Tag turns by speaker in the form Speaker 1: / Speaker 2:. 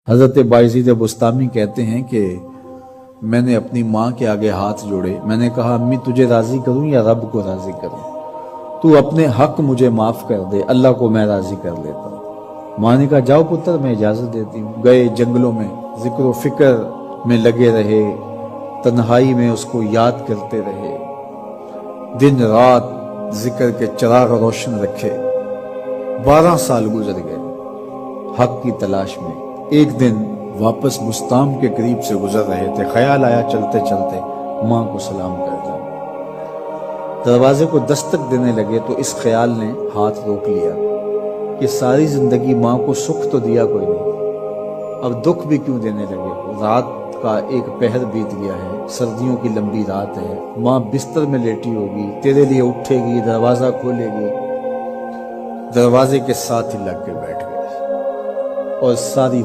Speaker 1: हज़रत बायज़ीद बुस्तामी कहते हैं कि मैंने अपनी माँ के आगे हाथ जोड़े। मैंने कहा, अम्मी तुझे राज़ी करूँ या रब को राज़ी करूँ? तू अपने हक मुझे माफ़ कर दे, अल्लाह को मैं राज़ी कर लेता हूँ। माँ ने कहा, जाओ पुत्र, मैं इजाज़त देती हूँ। गए जंगलों में, जिक्र फिक्र में लगे रहे, तन्हाई में उसको याद करते रहे, दिन रात जिक्र के चिराग रोशन रखे। 12 साल गुजर गए हक की तलाश में। एक दिन वापस बुस्ताम के करीब से गुजर रहे थे, ख्याल आया चलते चलते माँ को सलाम कर जाऊं। दरवाजे को दस्तक देने लगे तो इस ख्याल ने हाथ रोक लिया कि सारी जिंदगी माँ को सुख तो दिया कोई नहीं, अब दुख भी क्यों देने लगे। रात का एक पहर बीत गया है, सर्दियों की लंबी रात है, माँ बिस्तर में लेटी होगी, तेरे लिए उठेगी, दरवाजा खोलेगी। दरवाजे के साथ ही लग के बैठ गए और सारी